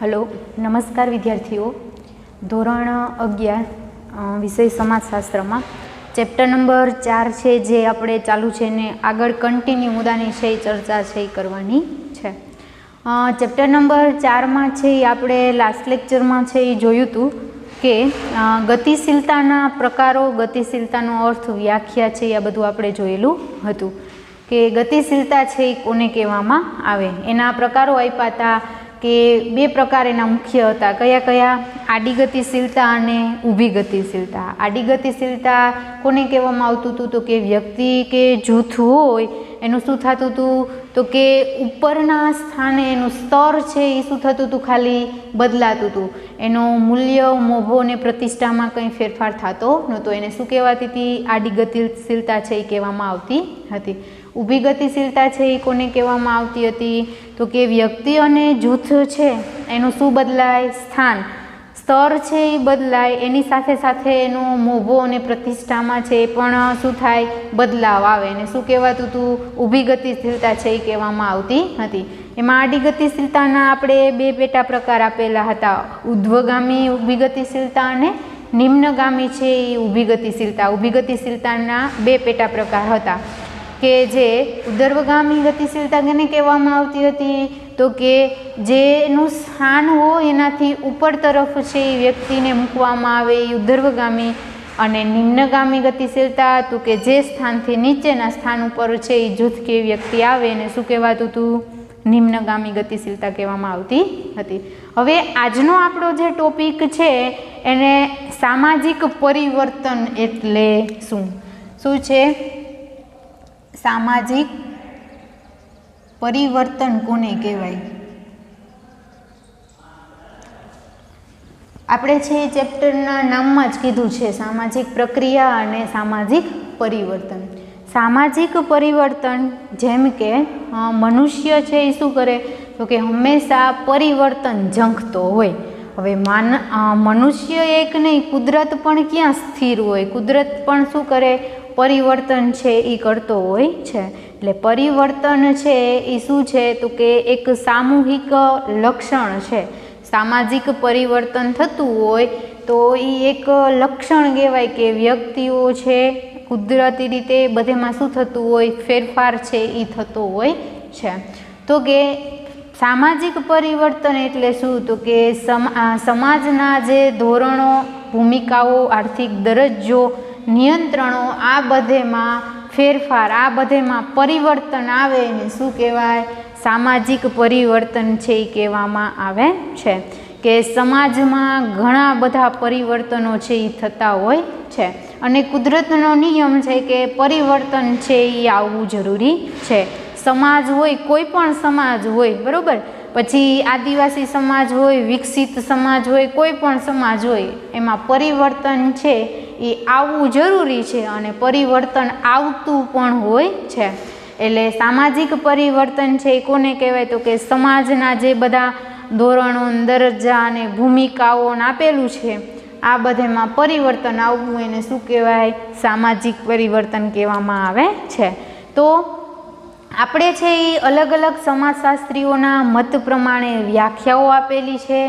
Hello, નમસ્કાર વિદ્યાર્થીઓ. ધોરણ 11 વિષય સમાજશાસ્ત્રમાં ચેપ્ટર નંબર 4 છે જે આપણે ચાલુ છે ને આગળ કન્ટિન્યુ મુદ્દાની છે ચર્ચા છે કરવાની છે. ચેપ્ટર નંબર 4માં છે એ આપણે લાસ્ટ લેક્ચરમાં છે એ જોયું હતું કે ગતિશીલતાના પ્રકારો, ગતિશીલતાનો અર્થ, વ્યાખ્યા છે આ બધું આપણે જોયેલું હતું કે ગતિશીલતા છે એ કોને કહેવામાં આવે. એના પ્રકારો આપ્યા હતા કે બે પ્રકાર એના મુખ્ય હતા. કયા કયા? આડી ગતિશીલતા અને ઊભી ગતિશીલતા. આડી ગતિશીલતા કોને કહેવામાં આવતું હતું? તો કે વ્યક્તિ કે જૂથ હોય એનું શું થતું હતું? તો કે ઉપરના સ્થાને એનું સ્તર છે એ શું થતું હતું? ખાલી બદલાતું હતું. એનું મૂલ્ય, મોભો અને પ્રતિષ્ઠામાં કંઈ ફેરફાર થતો નહોતો. એને શું કહેવાતી હતી? આડી ગતિશીલતા છે એ કહેવામાં આવતી હતી. ઊભી ગતિશીલતા છે એ કોને કહેવામાં આવતી હતી? તો કે વ્યક્તિ અને જૂથ છે એનું શું બદલાય? સ્થાન, સ્તર છે એ બદલાય, એની સાથે સાથે એનો મોભો અને પ્રતિષ્ઠામાં છે એ પણ શું થાય? બદલાવ આવે. એને શું કહેવાતું હતું? ઊભી ગતિશીલતા છે એ કહેવામાં આવતી હતી. એમાં આડી ગતિશીલતાના આપણે બે પેટા પ્રકાર આપેલા હતા. ઉર્ધ્વગામી ઊભી ગતિશીલતા અને નિમ્નગામી છે એ ઊભી ગતિશીલતા. ઊભી ગતિશીલતાના બે પેટા પ્રકાર હતા કે જે ઉર્ધ્વગામી ગતિશીલતા કેને કહેવામાં આવતી હતી? તો કે જેનું સ્થાન હોય એનાથી ઉપર તરફ છે એ વ્યક્તિને મૂકવામાં આવે એ ઉર્ધ્વગામી. અને નિમ્નગામી ગતિશીલતા તો કે જે સ્થાનથી નીચેના સ્થાન ઉપર છે એ જૂથ કે વ્યક્તિ આવે એને શું કહેવાતું હતું? નિમ્નગામી ગતિશીલતા કહેવામાં આવતી હતી. હવે આજનો આપણો જે ટોપિક છે એને સામાજિક પરિવર્તન એટલે શું? શું છે? સામાજિક પરિવર્તન કોને કહેવાય? આપણે છે ચેપ્ટરના નામમાં જ કીધું છે સામાજિક પ્રક્રિયા અને સામાજિક પરિવર્તન. સામાજિક પરિવર્તન જેમ કે મનુષ્ય છે એ શું કરે? તો કે હંમેશા પરિવર્તન ઝંખતો હોય. હવે મનુષ્ય એક નહીં, કુદરત પણ ક્યાં સ્થિર હોય? કુદરત પણ શું કરે? પરિવર્તન છે એ કરતો હોય છે. એટલે પરિવર્તન છે એ શું છે? તો કે એક સામૂહિક લક્ષણ છે. સામાજિક પરિવર્તન થતું હોય તો એ એક લક્ષણ કહેવાય કે વ્યક્તિઓ છે કુદરતી રીતે બધેમાં શું થતું હોય? ફેરફાર છે એ થતો હોય છે. તો કે સામાજિક પરિવર્તન એટલે શું? તો કે સમાજના જે ધોરણો, ભૂમિકાઓ, આર્થિક દરજ્જો, નિયંત્રણો આ બધેમાં ફેરફાર, આ બધેમાં પરિવર્તન આવે એને શું કહેવાય? સામાજિક પરિવર્તન છે એ કહેવામાં આવે છે. કે સમાજમાં ઘણા બધા પરિવર્તનો છે એ થતા હોય છે અને કુદરતનો નિયમ છે કે પરિવર્તન છે એ આવવું જરૂરી છે. સમાજ હોય, કોઈ પણ સમાજ હોય, બરાબર, પછી આદિવાસી સમાજ હોય, વિકસિત સમાજ હોય, કોઈ પણ સમાજ હોય, એમાં પરિવર્તન છે એ આવવું જરૂરી છે અને પરિવર્તન આવતું પણ હોય છે. એટલે સામાજિક પરિવર્તન છે એ કોને કહેવાય? તો કે સમાજના જે બધા ધોરણો, દરજ્જા અને ભૂમિકાઓ આપેલું છે આ બધેમાં પરિવર્તન આવવું એને શું કહેવાય? સામાજિક પરિવર્તન કહેવામાં આવે છે. તો આપણે છે એ અલગ અલગ સમાજશાસ્ત્રીઓના મત પ્રમાણે વ્યાખ્યાઓ આપેલી છે,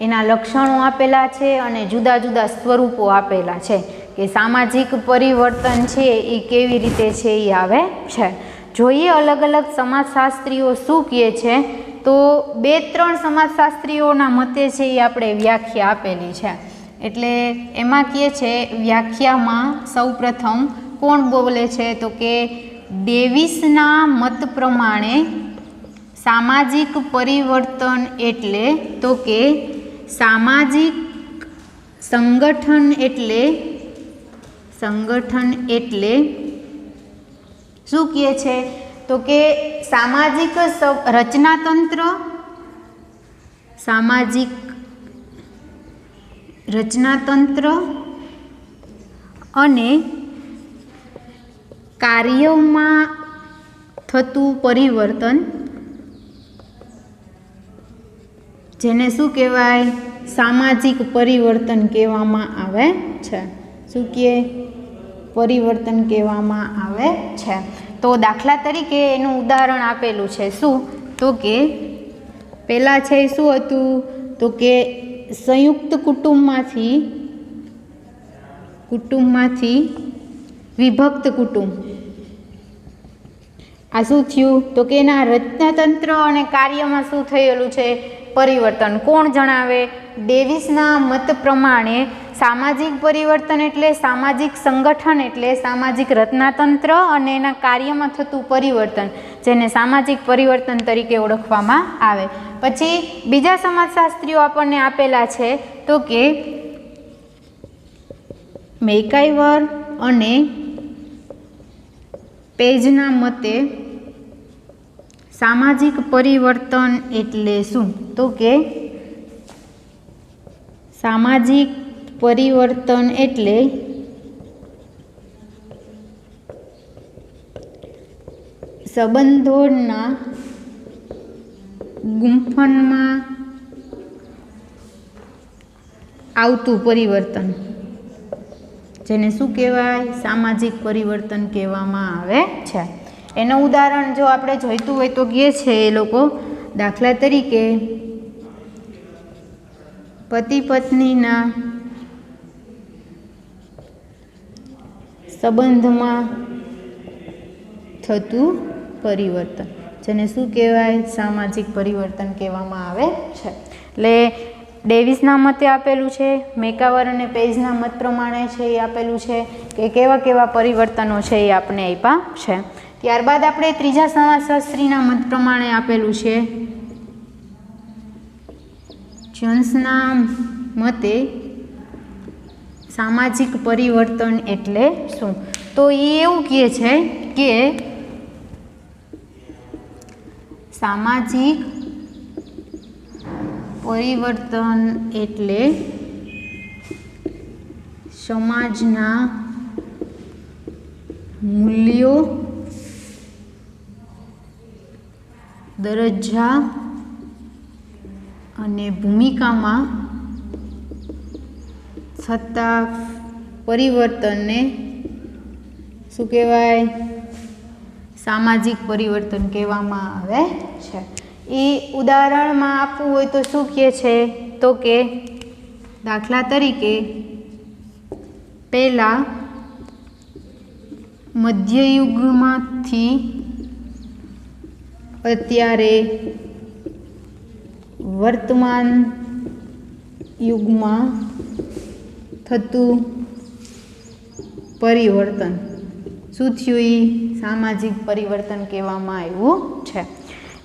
એના લક્ષણો આપેલા છે અને જુદા જુદા સ્વરૂપો આપેલા છે કે સામાજિક પરિવર્તન છે એ કેવી રીતે છે એ આવે છે. જોઈએ અલગ અલગ સમાજશાસ્ત્રીઓ શું કહે છે. તો 2-3 સમાજશાસ્ત્રીઓના મતે છે એ આપણે વ્યાખ્યા આપેલી છે. એટલે એમાં કહે છે વ્યાખ્યામાં સૌપ્રથમ કોણ બોલે છે? તો કે ડેવિસના મત પ્રમાણે સામાજિક પરિવર્તન એટલે તો કે સામાજિક સંગઠન એટલે શું કહે છે? તો કે સામાજિક રચનાતંત્ર અને કાર્યોમાં થતું પરિવર્તન જેને શું કહેવાય? સામાજિક પરિવર્તન કહેવામાં આવે છે. શું કહે? પરિવર્તન કહેવામાં આવે છે. તો દાખલા તરીકે એનું ઉદાહરણ આપેલું છે. શું? તો કે પહેલાં છે શું હતું? તો કે સંયુક્ત કુટુંબમાંથી વિભક્ત કુટુંબ. આ શું થયું? તો કે એના રચનાતંત્ર અને કાર્યમાં શું થયેલું છે? પરિવર્તન. કોણ જણાવે? ડેવિસના મત પ્રમાણે સામાજિક પરિવર્તન એટલે સામાજિક સંગઠન એટલે સામાજિક રચનાતંત્ર અને એના કાર્યમાં થતું પરિવર્તન, જેને સામાજિક પરિવર્તન તરીકે ઓળખવામાં આવે. પછી બીજા સમાજશાસ્ત્રીઓ આપણને આપેલા છે તો કે મેકાઇવર અને પેજના મતે સામાજિક પરિવર્તન એટલે શું? તો કે સામાજિક પરિવર્તન એટલે સંબંધોના ગુંફનમાં આવતું પરિવર્તન, જેને શું કહેવાય? સામાજિક પરિવર્તન કહેવામાં આવે છે. એનું ઉદાહરણ જો આપણે જોઈતું હોય તો કહે છે એ લોકો, દાખલા તરીકે પતિ પત્નીના સંબંધમાં થતું પરિવર્તન, જેને શું કહેવાય? સામાજિક પરિવર્તન કહેવામાં આવે છે. એટલે ડેવિસના મતે આપેલું છે, મેકાવર અને પેજના મત પ્રમાણે છે એ આપેલું છે કે કેવા કેવા પરિવર્તનો છે એ આપણે આપ્યા છે. ત્યારબાદ આપણે ત્રીજા સમાજશાસ્ત્રીના મત પ્રમાણે આપેલું છે, જોન્સના મતે સામાજિક પરિવર્તન એટલે શું? તો એ એવું કહે છે કે સામાજિક પરિવર્તન એટલે સમાજના મૂલ્યો, દરજ્જા અને ભૂમિકામાં થતા પરિવર્તનને શું કહેવાય? સામાજિક પરિવર્તન કહેવામાં આવે છે. એ ઉદાહરણમાં આપવું હોય તો શું કહે છે? તો કે દાખલા તરીકે પહેલાં મધ્યયુગમાંથી અત્યારે વર્તમાન યુગમાં થતું પરિવર્તન શું થયું? એ સામાજિક પરિવર્તન કહેવામાં આવ્યું છે.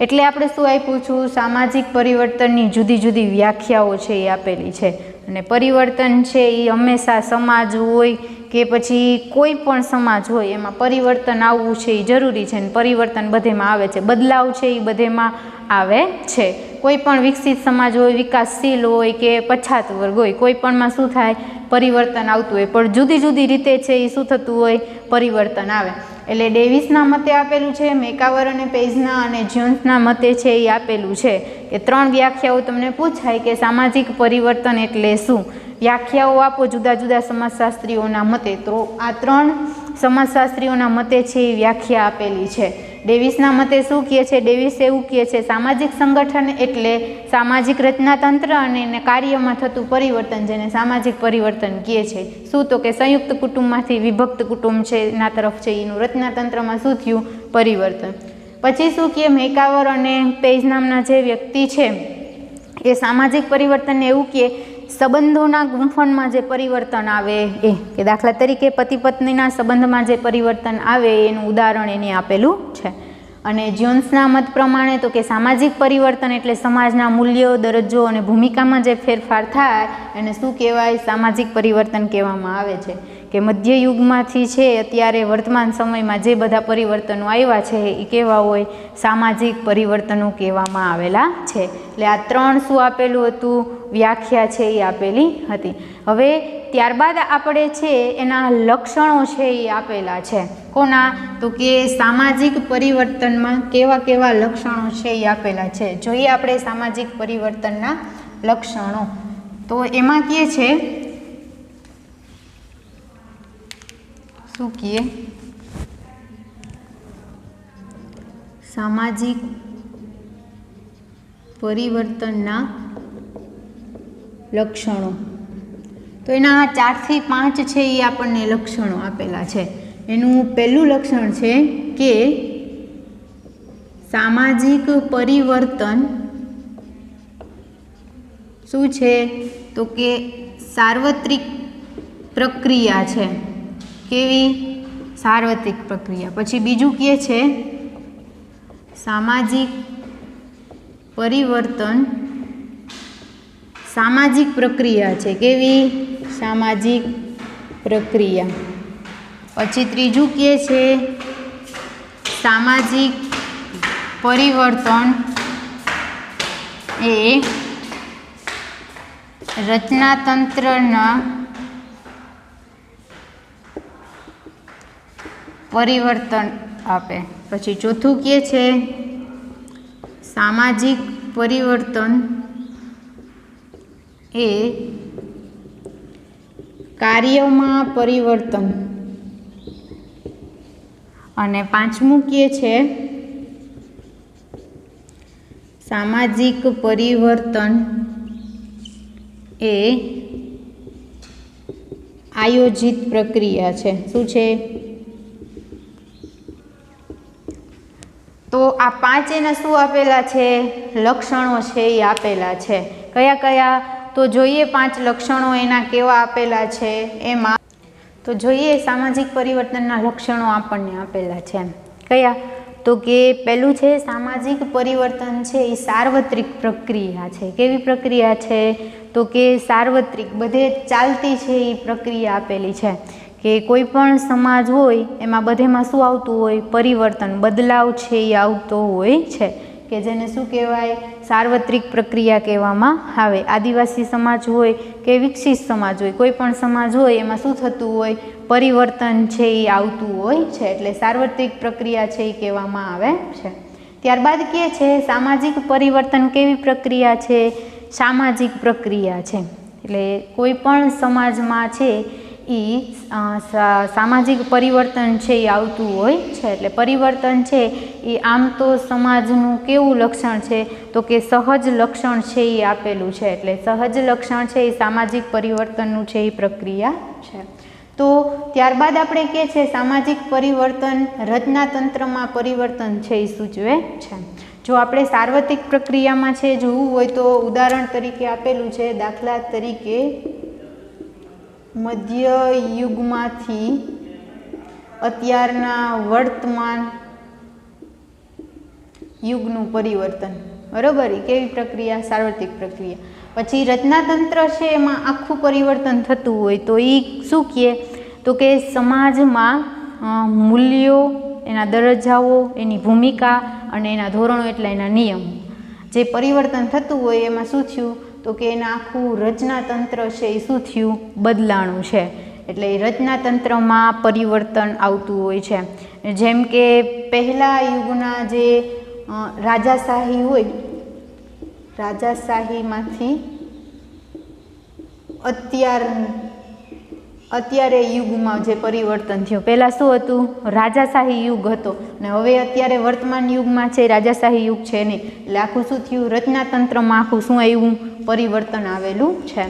એટલે આપણે શું આપ્યું છું? સામાજિક પરિવર્તનની જુદી જુદી વ્યાખ્યાઓ છે એ આપેલી છે. અને પરિવર્તન છે એ હંમેશા સમાજ હોય કે પછી કોઈ પણ સમાજ હોય એમાં પરિવર્તન આવવું છે એ જરૂરી છે. અને પરિવર્તન બધેમાં આવે છે, બદલાવ છે એ બધેમાં આવે છે. કોઈ પણ વિકસિત સમાજ હોય, વિકાસશીલ હોય કે પછાત વર્ગ હોય, કોઈ પણમાં શું થાય? પરિવર્તન આવતું હોય, પણ જુદી જુદી રીતે છે એ શું થતું હોય? પરિવર્તન આવે. એટલે ડેવિસના મતે આપેલું છે, મેકાવર અને પેજના અને જોન્સના મતે છે એ આપેલું છે કે ત્રણ વ્યાખ્યાઓ તમને પૂછાય કે સામાજિક પરિવર્તન એટલે શું? વ્યાખ્યાઓ આપો જુદા જુદા સમાજશાસ્ત્રીઓના મતે. તો આ ત્રણ સમાજશાસ્ત્રીઓના મતે છે એ વ્યાખ્યા આપેલી છે. ડેવિસના મતે શું કહે છે? ડેવિસ એવું કહે છે સામાજિક સંગઠન એટલે સામાજિક રચનાતંત્ર અને એને કાર્યમાં થતું પરિવર્તન, જેને સામાજિક પરિવર્તન કહે છે. શું? તો કે સંયુક્ત કુટુંબમાંથી વિભક્ત કુટુંબ છે એના તરફ છે એનું રચનાતંત્રમાં શું થયું? પરિવર્તન. પછી શું કહે? મેકાવર અને પેજ નામના જે વ્યક્તિ છે એ સામાજિક પરિવર્તનને એવું કહે સંબંધોના ગુંફણમાં જે પરિવર્તન આવે એ, કે દાખલા તરીકે પતિ પત્નીના સંબંધમાં જે પરિવર્તન આવે એનું ઉદાહરણ એને આપેલું છે. અને જોન્સના મત પ્રમાણે તો કે સામાજિક પરિવર્તન એટલે સમાજના મૂલ્યો, દરજ્જો અને ભૂમિકામાં જે ફેરફાર થાય એને શું કહેવાય? સામાજિક પરિવર્તન કહેવામાં આવે છે. કે મધ્યયુગમાંથી છે અત્યારે વર્તમાન સમયમાં જે બધા પરિવર્તનો આવ્યા છે એ કેવા હોય? સામાજિક પરિવર્તનો કહેવામાં આવેલા છે. એટલે આ ત્રણ શું આપેલું હતું? વ્યાખ્યા છે એ આપેલી હતી. હવે ત્યારબાદ આપણે છે એના લક્ષણો છે એ આપેલા છે. કોના? તો કે સામાજિક પરિવર્તનમાં કેવા કેવા લક્ષણો છે એ આપેલા છે. જોઈએ આપણે સામાજિક પરિવર્તનના લક્ષણો. તો એમાં કહે છે, શું કહે? સામાજિક પરિવર્તનના લક્ષણો. તો એના 4 થી 5 છે એ આપણને લક્ષણો આપેલા છે. એનું પહેલું લક્ષણ છે કે સામાજિક પરિવર્તન શું છે? તો કે સાર્વત્રિક પ્રક્રિયા છે. કેવી? સાર્વત્રિક પ્રક્રિયા. પછી બીજું કહે છે સામાજિક પરિવર્તન સામાજિક પ્રક્રિયા છે. કેવી? સામાજિક પ્રક્રિયા. પછી ત્રીજું કહે છે સામાજિક પરિવર્તન એ રચનાતંત્રના પરિવર્તન આપે. પછી ચોથું કહે છે સામાજિક પરિવર્તન એ કાર્યમાં પરિવર્તન. અને પાંચમું કહે છે સામાજિક પરિવર્તન એ આયોજિત પ્રક્રિયા છે. શું છે? તો આ 5 એના શું આપેલા છે? લક્ષણો છે એ આપેલા છે. કયા કયા? તો જોઈએ 5 લક્ષણો એના કેવા આપેલા છે. એમાં તો જોઈએ સામાજિક પરિવર્તનના લક્ષણો આપણને આપેલા છે. કયા? તો કે પહેલું છે સામાજિક પરિવર્તન છે એ સાર્વત્રિક પ્રક્રિયા છે. કેવી પ્રક્રિયા છે? તો કે સાર્વત્રિક, બધે ચાલતી છે એ પ્રક્રિયા આપેલી છે. કે કોઈ પણ સમાજ હોય એમાં બધેમાં શું આવતું હોય? પરિવર્તન, બદલાવ છે એ આવતો હોય છે. કે જેને શું કહેવાય? સાર્વત્રિક પ્રક્રિયા કહેવામાં આવે. આદિવાસી સમાજ હોય કે વિકસિત સમાજ હોય, કોઈ પણ સમાજ હોય એમાં શું થતું હોય? પરિવર્તન છે એ આવતું હોય છે. એટલે સાર્વત્રિક પ્રક્રિયા છે એ કહેવામાં આવે છે. ત્યારબાદ કહે છે સામાજિક પરિવર્તન કેવી પ્રક્રિયા છે? સામાજિક પ્રક્રિયા છે. એટલે કોઈ પણ સમાજમાં છે એ સામાજિક પરિવર્તન છે એ આવતું હોય છે. એટલે પરિવર્તન છે એ આમ તો સમાજનું કેવું લક્ષણ છે? તો કે સહજ લક્ષણ છે એ આપેલું છે. એટલે સહજ લક્ષણ છે એ સામાજિક પરિવર્તનનું છે એ પ્રક્રિયા છે. તો ત્યારબાદ આપણે કહે છે સામાજિક પરિવર્તન રચનાતંત્રમાં પરિવર્તન છે એ સૂચવે છે. જો આપણે સાર્વત્રિક પ્રક્રિયામાં છે જોવું હોય તો ઉદાહરણ તરીકે આપેલું છે. દાખલા તરીકે મધ્ય યુગમાંથી અત્યારના વર્તમાન યુગનું પરિવર્તન. બરાબર? એ કેવી પ્રક્રિયા? સાર્વત્રિક પ્રક્રિયા. પછી રચનાતંત્ર છે એમાં આખું પરિવર્તન થતું હોય તો એ શું કહે? તો કે સમાજમાં મૂલ્યો, એના દરજ્જાઓ, એની ભૂમિકા અને એના ધોરણો એટલે એના નિયમો જે પરિવર્તન થતું હોય એમાં શું થયું? તો કે એના આખું રચનાતંત્ર છે એ શું થયું? બદલાણું છે. એટલે રચનાતંત્રમાં પરિવર્તન આવતું હોય છે. જેમ કે પહેલા યુગના જે રાજાશાહી હોય, રાજાશાહીમાંથી અત્યારે યુગમાં જે પરિવર્તન થયું. પહેલાં શું હતું? રાજાશાહી યુગ હતો ને હવે અત્યારે વર્તમાન યુગમાં છે રાજાશાહી યુગ છે નહીં. એટલે આખું શું થયું? રચનાતંત્રમાં આખું શું આવ્યું? પરિવર્તન આવેલું છે.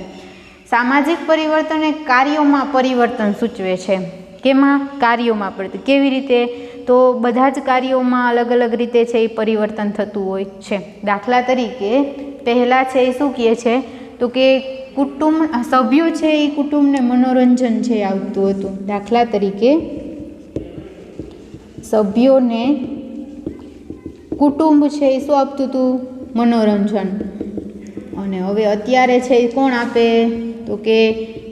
સામાજિક પરિવર્તન એ કાર્યોમાં પરિવર્તન સૂચવે છે. કેમાં? કાર્યોમાં. પડતું કેવી રીતે? તો બધા જ કાર્યોમાં અલગ અલગ રીતે છે એ પરિવર્તન થતું હોય છે. દાખલા તરીકે પહેલાં છે એ શું કહે છે? તો કે કુટુંબ સભ્યો છે એ કુટુંબને મનોરંજન છે આવતું હતું. દાખલા તરીકે સભ્યોને કુટુંબ છે એ શું આપતું હતું? મનોરંજન. અને હવે અત્યારે છે એ કોણ આપે? તો કે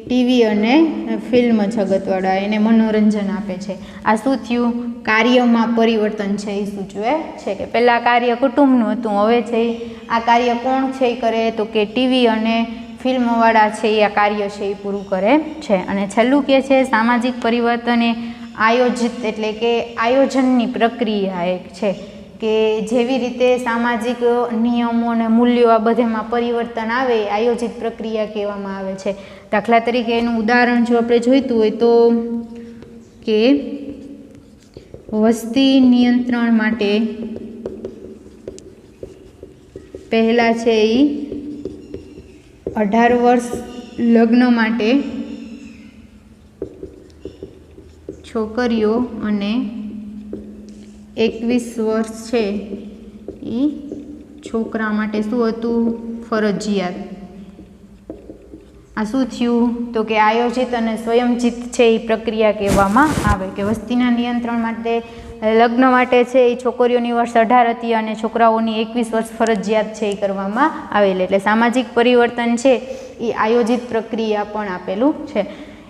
ટીવી અને ફિલ્મ જગતવાળા એને મનોરંજન આપે છે. આ શું થયું? કાર્યમાં પરિવર્તન છે એ સૂચવે છે. કે પહેલાં કાર્ય કુટુંબનું હતું, હવે છે આ કાર્ય કોણ છે એ કરે? તો કે ટીવી અને ફિલ્મવાળા છે એ આ કાર્ય છે એ પૂરું કરે છે. અને છેલ્લું કહે છે સામાજિક પરિવર્તન એ આયોજિત એટલે કે આયોજનની પ્રક્રિયા એક છે. કે જેવી રીતે સામાજિક નિયમો અને મૂલ્યો આ બધેમાં પરિવર્તન આવે આયોજિત પ્રક્રિયા કહેવામાં આવે છે. દાખલા તરીકે એનું ઉદાહરણ જો આપણે જોઈતું હોય તો કે વસ્તી નિયંત્રણ માટે પહેલાં છે એ 18 વર્ષ લગ્ન માટે છોકરીઓ અને 21 વર્ષ છે એ છોકરા માટે શું હતું? ફરજિયાત. આ શું થયું? તો કે આયોજિત અને સ્વયંચિત છે એ પ્રક્રિયા કહેવામાં આવે કે વસ્તીના નિયંત્રણ માટે લગ્ન માટે છે એ છોકરીઓની વર્ષ 18 હતી અને છોકરાઓની 21 વર્ષ ફરજિયાત છે એ કરવામાં આવેલી. એટલે સામાજિક પરિવર્તન છે એ આયોજિત પ્રક્રિયા પણ આપેલું છે.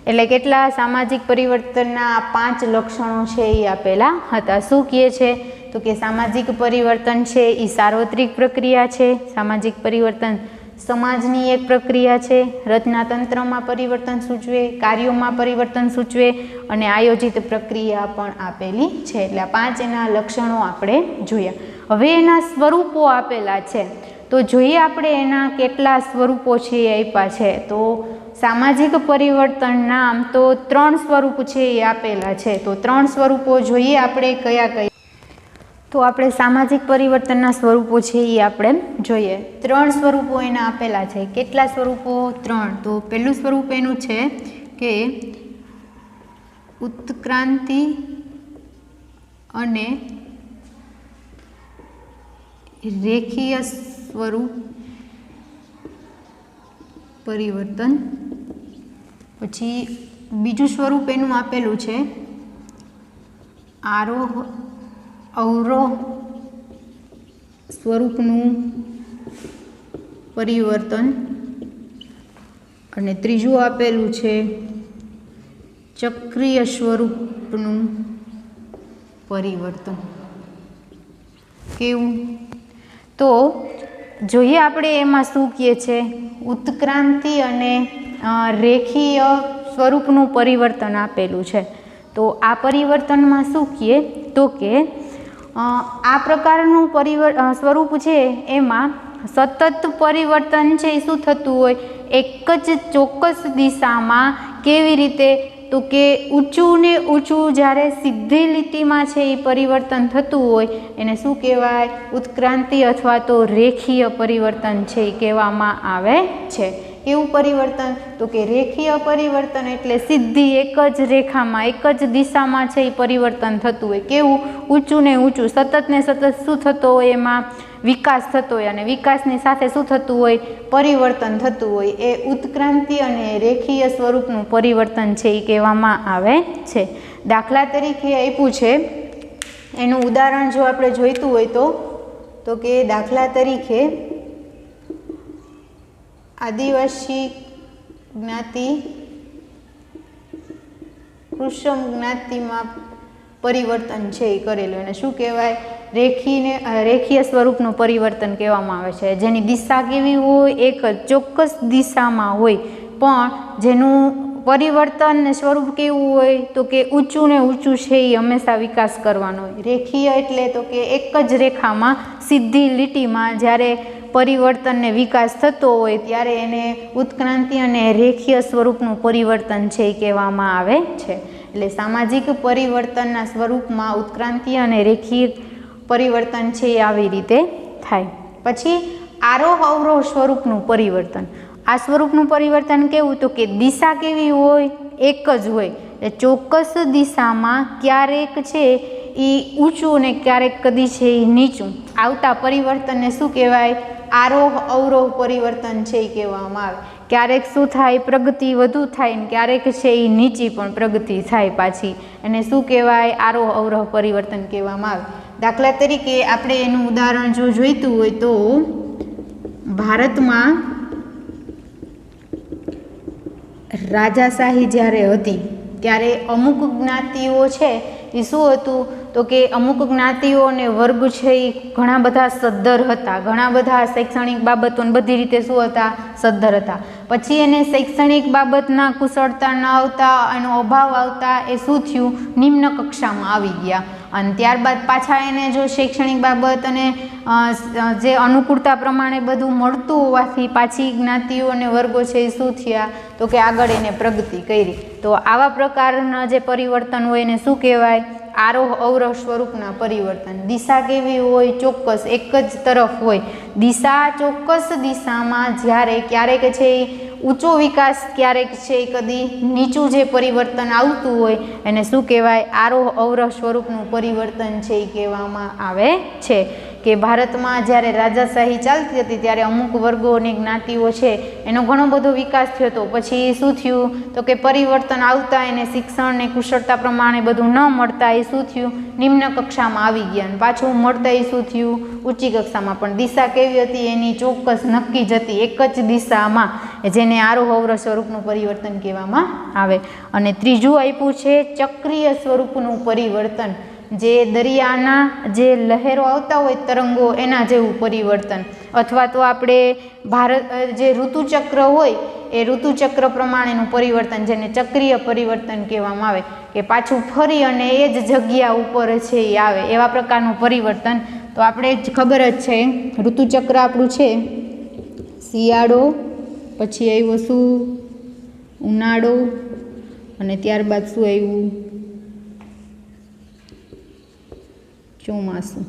એટલે કેટલા સામાજિક પરિવર્તનના 5 લક્ષણો છે એ આપેલા હતા. શું કહે છે? તો કે સામાજિક પરિવર્તન છે એ સાર્વત્રિક પ્રક્રિયા છે. સામાજિક પરિવર્તન સમાજની એક પ્રક્રિયા છે. રચનાતંત્રમાં પરિવર્તન સૂચવે, કાર્યોમાં પરિવર્તન સૂચવે અને આયોજિત પ્રક્રિયા પણ આપેલી છે. એટલે આ 5 એના લક્ષણો આપણે જોયા. હવે એના સ્વરૂપો આપેલા છે, તો જોઈએ આપણે એના કેટલા સ્વરૂપો છે એ આપ્યા છે. તો સામાજિક પરિવર્તનના આમ તો 3 સ્વરૂપ છે એ આપેલા છે. તો 3 સ્વરૂપો જોઈએ આપણે કયા કયા. તો આપણે સામાજિક પરિવર્તનના સ્વરૂપો છે એ આપણે જોઈએ. 3 સ્વરૂપો એના આપેલા છે. કેટલા સ્વરૂપો? 3. તો પહેલું સ્વરૂપ એનું છે કે ઉત્ક્રાંતિ અને રેખીય સ્વરૂપ પરિવર્તન. પછી બીજું સ્વરૂપ એનું આપેલું છે આરોહ અવરોહ સ્વરૂપનું પરિવર્તન અને ત્રીજું આપેલું છે ચક્રીય સ્વરૂપનું પરિવર્તન. કેવું? તો જોઈએ આપણે એમાં શું કહે છે. ઉત્ક્રાંતિ અને રેખીય સ્વરૂપનું પરિવર્તન આપેલું છે. તો આ પરિવર્તનમાં શું કહે? તો કે આ પ્રકારનું સ્વરૂપ છે એમાં સતત પરિવર્તન છે એ શું થતું હોય? એક જ ચોક્કસ દિશામાં. કેવી રીતે? તો કે ઊંચું ને ઊંચું જ્યારે સીધી લીટીમાં છે એ પરિવર્તન થતું હોય એને શું કહેવાય? ઉત્ક્રાંતિ અથવા તો રેખીય પરિવર્તન છે એ કહેવામાં આવે છે. કેવું પરિવર્તન? તો કે રેખીય પરિવર્તન એટલે સીધી એક જ રેખામાં એક જ દિશામાં છે એ પરિવર્તન થતું હોય. કેવું? ઊંચું ને ઊંચું, સતત ને સતત શું થતો હોય? એમાં વિકાસ થતો હોય અને વિકાસની સાથે શું થતું હોય? પરિવર્તન થતું હોય. એ ઉત્ક્રાંતિ અને રેખીય સ્વરૂપનું પરિવર્તન છે એ કહેવામાં આવે છે. દાખલા તરીકે આપ્યું છે, એનું ઉદાહરણ જો આપણે જોઈતું હોય તો કે દાખલા તરીકે આદિવાસી જ્ઞાતિ કૃષમ જ્ઞાતિમાં પરિવર્તન છે એ કરેલું. એને શું કહેવાય? રેખીય સ્વરૂપનું પરિવર્તન કહેવામાં આવે છે. જેની દિશા કેવી હોય? એક જ ચોક્કસ દિશામાં હોય, પણ જેનું પરિવર્તન ને સ્વરૂપ કેવું હોય? તો કે ઊંચું ને ઊંચું છે એ હંમેશા વિકાસ કરવાનો હોય. રેખીય એટલે તો કે એક જ રેખામાં સીધી લીટીમાં જ્યારે પરિવર્તન ને વિકાસ થતો હોય ત્યારે એને ઉત્ક્રાંતિ અને રેખીય સ્વરૂપનું પરિવર્તન છે એ કહેવામાં આવે છે. એટલે સામાજિક પરિવર્તનના સ્વરૂપમાં ઉત્ક્રાંતિ અને રેખીય પરિવર્તન છે એ આવી રીતે થાય. પછી આરોહ અવરોહ સ્વરૂપનું પરિવર્તન. આ સ્વરૂપનું પરિવર્તન કેવું? તો કે દિશા કેવી હોય? એક જ હોય. એટલે ચોક્કસ દિશામાં ક્યારેક છે એ ઊંચું ને ક્યારેક કદી છે એ નીચું આવતા પરિવર્તનને શું કહેવાય? આરોહ અવરોહ પરિવર્તન છે એ કહેવામાં આવે. ક્યારેક શું થાય? પ્રગતિ વધુ થાય ને ક્યારેક છે એ નીચી પણ પ્રગતિ થાય પાછી. એને શું કહેવાય? આરોહ અવરોહ પરિવર્તન કહેવામાં આવે. દાખલા તરીકે આપણે એનું ઉદાહરણ જો જોઈતું હોય તો ભારતમાં રાજાશાહી જ્યારે હતી ત્યારે અમુક જ્ઞાતિઓ છે એ શું હતું? તો કે અમુક જ્ઞાતિઓ અને વર્ગ છે એ ઘણા બધા સદ્ધર હતા, ઘણા બધા શૈક્ષણિક બાબતોને બધી રીતે શું હતા? સદ્ધર હતા. પછી એને શૈક્ષણિક બાબતના કુશળતા ન આવતા, એનો અભાવ આવતા એ શું થયું? નિમ્ન કક્ષામાં આવી ગયા. અને ત્યારબાદ પાછા એને જો શૈક્ષણિક બાબત અને જે અનુકૂળતા પ્રમાણે બધું મળતું હોવાથી પાછી જ્ઞાતિઓ અને વર્ગો છે એ શું થયા? તો કે આગળ એને પ્રગતિ કરી. તો આવા પ્રકારના જે પરિવર્તન હોય એને શું કહેવાય? આરોહ અવરોહ સ્વરૂપના પરિવર્તન. દિશા કેવી હોય? ચોક્કસ એક જ તરફ હોય. દિશા ચોક્કસ દિશામાં જ્યારે ક્યારેક છે એ ઊંચો વિકાસ, ક્યારેક છે એ કદી નીચું જે પરિવર્તન આવતું હોય એને શું કહેવાય? આરોહ અવરોહ સ્વરૂપનું પરિવર્તન છે એ કહેવામાં આવે છે. કે ભારતમાં જ્યારે રાજાશાહી ચાલતી હતી ત્યારે અમુક વર્ગો અને જ્ઞાતિઓ છે એનો ઘણો બધો વિકાસ થયો હતો. પછી શું થયું તો કે પરિવર્તન આવતા એને શિક્ષણ ને કુશળતા પ્રમાણે બધું ન મળતા એ શું થયું? નિમ્ન કક્ષામાં આવી ગયા. અને પાછું મળતા એ શું થયું? ઊંચી કક્ષામાં. પણ દિશા કેવી હતી? એની ચોક્કસ નક્કી જ હતી, એક જ દિશામાં, જેને આરોહ અવરોહ સ્વરૂપનું પરિવર્તન કહેવામાં આવે. અને ત્રીજું આપ્યું છે ચક્રીય સ્વરૂપનું પરિવર્તન. જે દરિયાના જે લહેરો આવતા હોય તરંગો એના જેવું પરિવર્તન, અથવા તો આપણે જે ઋતુચક્ર હોય એ ઋતુચક્ર પ્રમાણેનું પરિવર્તન, જેને ચક્રીય પરિવર્તન કહેવામાં આવે. કે પાછું ફરી અને એ જ જગ્યા ઉપર છે એ આવે, એવા પ્રકારનું પરિવર્તન. તો આપણે જ ખબર જ છે ઋતુચક્ર આપણું છે શિયાળો, પછી આવ્યો શું? ઉનાળો, અને ત્યારબાદ શું આવ્યું? ચોમાસું.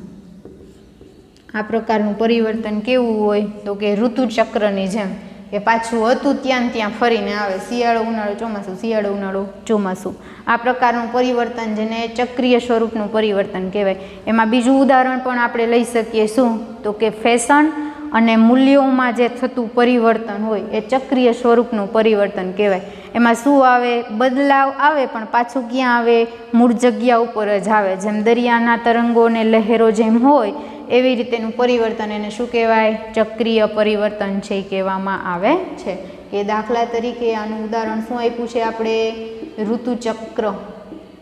આ પ્રકારનું પરિવર્તન કેવું હોય તો કે ઋતુચક્રની જેમ, કે પાછું હતું ત્યાં ત્યાં ફરીને આવે. શિયાળો, ઉનાળો, ચોમાસું, શિયાળો, ઉનાળો, ચોમાસું. આ પ્રકારનું પરિવર્તન જેને ચક્રીય સ્વરૂપનું પરિવર્તન કહેવાય. એમાં બીજું ઉદાહરણ પણ આપણે લઈ શકીએ. શું તો કે ફેશન અને મૂલ્યોમાં જે થતું પરિવર્તન હોય એ ચક્રીય સ્વરૂપનું પરિવર્તન કહેવાય. એમાં શું આવે? બદલાવ આવે, પણ પાછું ક્યાં આવે? મૂળ જગ્યા ઉપર જ આવે. જેમ દરિયાના તરંગો અને લહેરો જેમ હોય એવી રીતેનું પરિવર્તન, એને શું કહેવાય? ચક્રીય પરિવર્તન છે એ કહેવામાં આવે છે. કે દાખલા તરીકે આનું ઉદાહરણ શું આપ્યું છે આપણે? ઋતુચક્ર,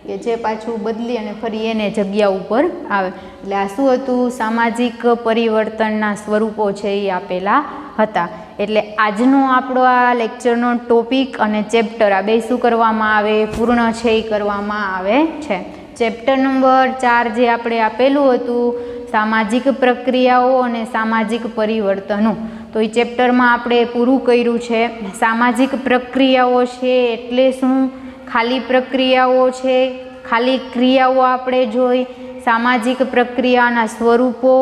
કે જે પાછું બદલી અને ફરી એને જગ્યા ઉપર આવે. એટલે આ શું હતું? સામાજિક પરિવર્તનના સ્વરૂપો છે એ આપેલા હતા. એટલે આજનો આપણો આ લેક્ચરનો ટોપિક અને ચેપ્ટર આ બે શું કરવામાં આવે? પૂર્ણ છે એ કરવામાં આવે છે. ચેપ્ટર નંબર 4 જે આપણે આપેલું હતું સામાજિક પ્રક્રિયાઓ અને સામાજિક પરિવર્તનો, તો એ ચેપ્ટરમાં આપણે પૂરું કર્યું છે. સામાજિક પ્રક્રિયાઓ છે એટલે શું? ખાલી પ્રક્રિયાઓ છે, ખાલી ક્રિયાઓ આપણે જોઈ. સામાજિક પ્રક્રિયાના સ્વરૂપો,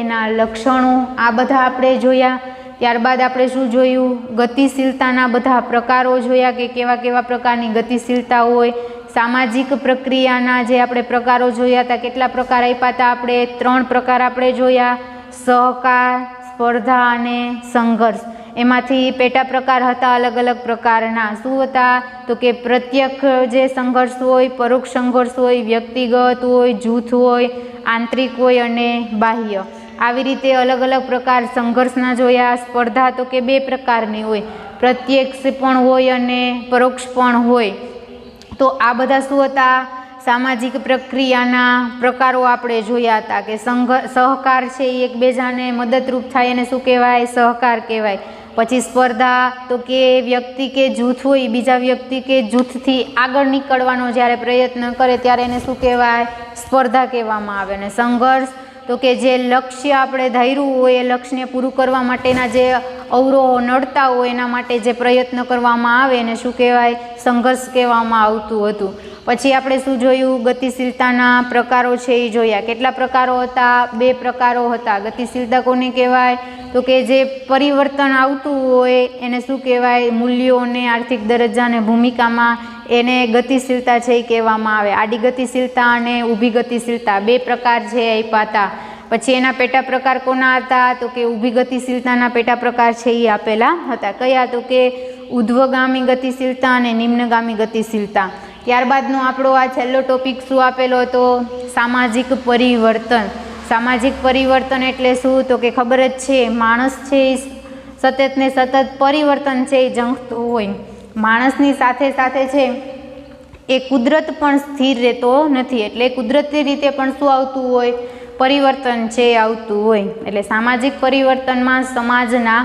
એના લક્ષણો, આ બધા આપણે જોયા. ત્યારબાદ આપણે શું જોયું? ગતિશીલતાના બધા પ્રકારો જોયા કે કેવા કેવા પ્રકારની ગતિશીલતા હોય. સામાજિક પ્રક્રિયાના જે આપણે પ્રકારો જોયા હતા, કેટલા પ્રકાર આપ્યા હતા આપણે? 3 પ્રકાર આપણે જોયા: સહકાર, સ્પર્ધા અને સંઘર્ષ. એમાંથી પેટા પ્રકાર હતા અલગ અલગ પ્રકારના. શું હતા તો કે પ્રત્યક્ષ જે સંઘર્ષ હોય, પરોક્ષ સંઘર્ષ હોય, વ્યક્તિગત હોય, જૂથ હોય, આંતરિક હોય અને બાહ્ય. આવી રીતે અલગ અલગ પ્રકાર સંઘર્ષના જોયા. સ્પર્ધા તો કે 2 પ્રકારની હોય, પ્રત્યક્ષ પણ હોય અને પરોક્ષ પણ હોય. તો આ બધા શું હતા? સામાજિક પ્રક્રિયાના પ્રકારો આપણે જોયા હતા. કે સહકાર છે એ એકબીજાને મદદરૂપ થાય એને શું કહેવાય? સહકાર કહેવાય. પછી સ્પર્ધા તો કે વ્યક્તિ કે જૂથ હોય બીજા વ્યક્તિ કે જૂથથી આગળ નીકળવાનો જ્યારે પ્રયત્ન કરે ત્યારે એને શું કહેવાય? સ્પર્ધા કહેવામાં આવે. અને સંઘર્ષ તો કે જે લક્ષ્ય આપણે ધાર્યું હોય એ લક્ષ્યને પૂરું કરવા માટેના જે અવરોહો નડતા હોય એના માટે જે પ્રયત્ન કરવામાં આવે એને શું કહેવાય? સંઘર્ષ કહેવામાં આવતું હતું. પછી આપણે શું જોયું? ગતિશીલતાના પ્રકારો છે એ જોયા. કેટલા પ્રકારો હતા? 2 પ્રકારો હતા. ગતિશીલતા કોને કહેવાય? તો કે જે પરિવર્તન આવતું હોય એને શું કહેવાય? મૂલ્યોને, આર્થિક દરજ્જા અને ભૂમિકામાં એને ગતિશીલતા છે એ કહેવામાં આવે. આડી ગતિશીલતા અને ઊભી ગતિશીલતા 2 પ્રકાર છે એ આપ્યા હતા. પછી એના પેટા પ્રકાર કોના હતા? તો કે ઊભી ગતિશીલતાના પેટા પ્રકાર છે એ આપેલા હતા. કયા? તો કે ઉર્ધ્વગામી ગતિશીલતા અને નિમ્નગામી ગતિશીલતા. ત્યારબાદનો આપણો આ છેલ્લો ટોપિક શું આપેલો હતો? સામાજિક પરિવર્તન. સામાજિક પરિવર્તન એટલે શું? તો કે ખબર જ છે, માણસ છે સતત ને સતત પરિવર્તન છે એ ઝંખતો હોય. માણસની સાથે સાથે છે એ કુદરત પણ સ્થિર રહેતો નથી. એટલે કુદરતી રીતે પણ શું આવતું હોય? પરિવર્તન છે આવતું હોય. એટલે સામાજિક પરિવર્તનમાં સમાજના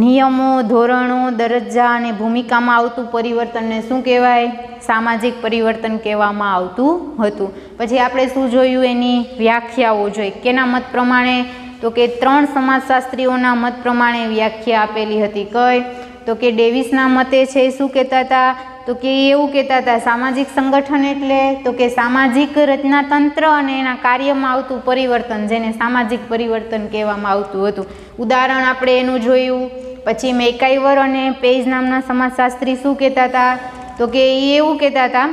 નિયમો, ધોરણો, દરજ્જા અને ભૂમિકામાં આવતું પરિવર્તનને શું કહેવાય? સામાજિક પરિવર્તન કહેવામાં આવતું હતું. પછી આપણે શું જોયું? એની વ્યાખ્યાઓ જોઈ. કેના મત પ્રમાણે? તો કે 3 સમાજશાસ્ત્રીઓના મત પ્રમાણે વ્યાખ્યા આપેલી હતી. કઈ? તો કે ડેવિસના મતે છે શું કહેતા હતા? તો કે એવું કહેતા હતા સામાજિક સંગઠન એટલે તો કે સામાજિક રચનાતંત્ર અને એના કાર્યમાં આવતું પરિવર્તન, જેને સામાજિક પરિવર્તન કહેવામાં આવતું હતું. ઉદાહરણ આપણે એનું જોયું. પછી મેકાઈવર અને પેજ નામના સમાજશાસ્ત્રી શું કહેતા હતા, તો કે એ એવું કહેતા હતા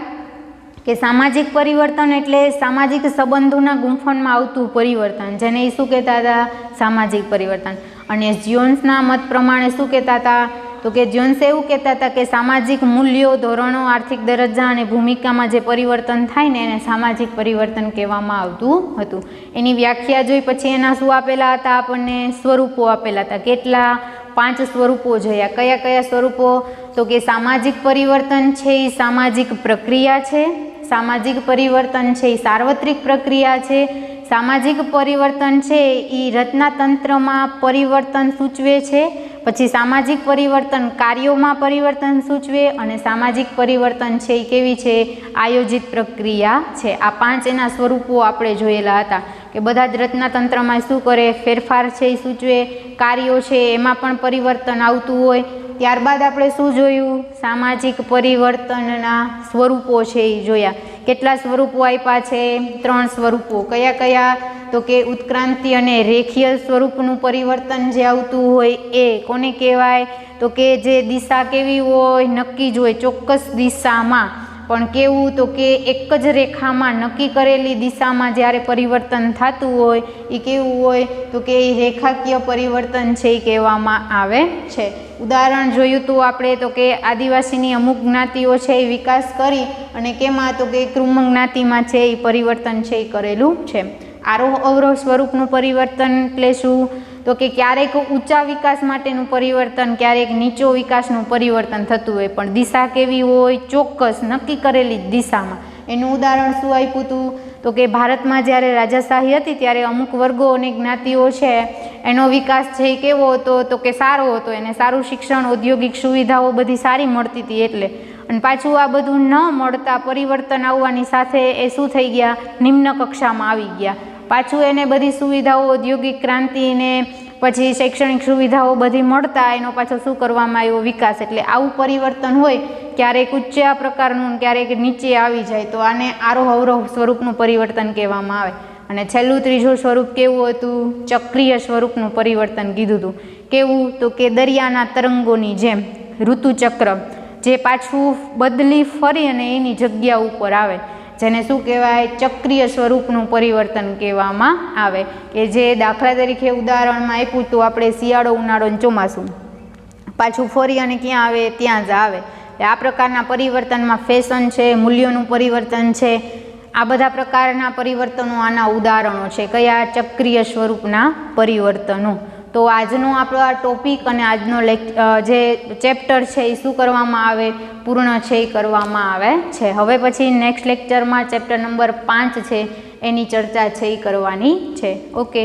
કે સામાજિક પરિવર્તન એટલે સામાજિક સંબંધોના ગુંફણમાં આવતું પરિવર્તન, જેને એ શું કહેતા હતા, સામાજિક પરિવર્તન. અને જ્યોન્સના મત પ્રમાણે શું કહેતા હતા, તો કે જ્યોન્સ એવું કહેતા હતા કે સામાજિક મૂલ્યો, ધોરણો, આર્થિક દરજ્જા અને ભૂમિકામાં જે પરિવર્તન થાય ને એને સામાજિક પરિવર્તન કહેવામાં આવતું હતું. એની વ્યાખ્યા જોઈ પછી એના શું આપેલા હતા, આપણને સ્વરૂપો આપેલા હતા. કેટલા? 5 સ્વરૂપો જોયા. કયા કયા સ્વરૂપો? તો કે સામાજિક પરિવર્તન છે એ સામાજિક પ્રક્રિયા છે, સામાજિક પરિવર્તન છે એ સાર્વત્રિક પ્રક્રિયા છે, સામાજિક પરિવર્તન છે એ રચનાતંત્રમાં પરિવર્તન સૂચવે છે, પછી સામાજિક પરિવર્તન કાર્યોમાં પરિવર્તન સૂચવે, અને સામાજિક પરિવર્તન છે એ કેવી છે, આયોજિત પ્રક્રિયા છે. આ 5 એના સ્વરૂપો આપણે જોયેલા હતા કે બધા જ રચનાતંત્રમાં શું કરે, ફેરફાર છે એ સૂચવે, કાર્યો છે એમાં પણ પરિવર્તન આવતું હોય. ત્યારબાદ આપણે શું જોયું, સામાજિક પરિવર્તનના સ્વરૂપો છે એ જોયા. કેટલા સ્વરૂપો આપ્યા છે? 3 સ્વરૂપો. કયા કયા? તો કે ઉત્ક્રાંતિ અને રેખીય સ્વરૂપનું પરિવર્તન જે આવતું હોય એ કોને કહેવાય, તો કે જે દિશા કેવી હોય, નક્કી જ હોય, ચોક્કસ દિશામાં, પણ કેવું, તો કે એક જ રેખામાં નક્કી કરેલી દિશામાં જ્યારે પરિવર્તન થતું હોય એ કેવું હોય, તો કે એ રેખાકીય પરિવર્તન છે એ કહેવામાં આવે છે. ઉદાહરણ જોયું તો આપણે, તો કે આદિવાસીની અમુક જ્ઞાતિઓ છે એ વિકાસ કરી અને કેમાં, તો કે કૃમ જ્ઞાતિમાં છે એ પરિવર્તન છે એ કરેલું છે. આરોહ અવરોહ સ્વરૂપનું પરિવર્તન એટલે શું, તો કે ક્યારેક ઊંચા વિકાસ માટેનું પરિવર્તન, ક્યારેક નીચો વિકાસનું પરિવર્તન થતું હોય, પણ દિશા કેવી હોય, ચોક્કસ નક્કી કરેલી દિશામાં. એનું ઉદાહરણ શું આપ્યું હતું, તો કે ભારતમાં જ્યારે રાજાશાહી હતી ત્યારે અમુક વર્ગો અને જ્ઞાતિઓ છે એનો વિકાસ છે એ કેવો હતો, તો કે સારો હતો, એને સારું શિક્ષણ, ઔદ્યોગિક સુવિધાઓ બધી સારી મળતી હતી એટલે. અને પાછું આ બધું ન મળતા પરિવર્તન આવવાની સાથે એ શું થઈ ગયા, નિમ્ન કક્ષામાં આવી ગયા. પાછું એને બધી સુવિધાઓ, ઔદ્યોગિક ક્રાંતિને પછી શૈક્ષણિક સુવિધાઓ બધી મળતા એનો પાછો શું કરવામાં આવ્યો, વિકાસ. એટલે આવું પરિવર્તન હોય, ક્યારેક ઊંચા પ્રકારનું, ક્યારેક નીચે આવી જાય, તો આને આરોહ અવરોહ સ્વરૂપનું પરિવર્તન કહેવામાં આવે. અને છેલ્લું 3જું સ્વરૂપ કેવું હતું, ચક્રીય સ્વરૂપનું પરિવર્તન કીધું હતું. કેવું, તો કે દરિયાના તરંગોની જેમ ઋતુચક્ર જે પાછું બદલી ફરી અને એની જગ્યા ઉપર આવે, જેને શું કહેવાય, ચક્રીય સ્વરૂપનું પરિવર્તન કહેવામાં આવે. કે જે દાખલા તરીકે ઉદાહરણમાં આપ્યું તો આપણે શિયાળો, ઉનાળો અને ચોમાસું, પાછું ફરી અને ક્યાં આવે, ત્યાં જ આવે. આ પ્રકારના પરિવર્તનમાં ફેશન છે, મૂલ્યોનું પરિવર્તન છે, આ બધા પ્રકારના પરિવર્તનો આના ઉદાહરણો છે. કયા? ચક્રીય સ્વરૂપના પરિવર્તનો. તો આજનો આપણો આ ટોપિક અને આજનો જે ચેપ્ટર છે એ શું કરવામાં આવે, પૂર્ણ છે એ કરવામાં આવે છે. હવે પછી નેક્સ્ટ લેક્ચરમાં ચેપ્ટર નંબર 5 છે એની ચર્ચા છે એ કરવાની છે. ઓકે.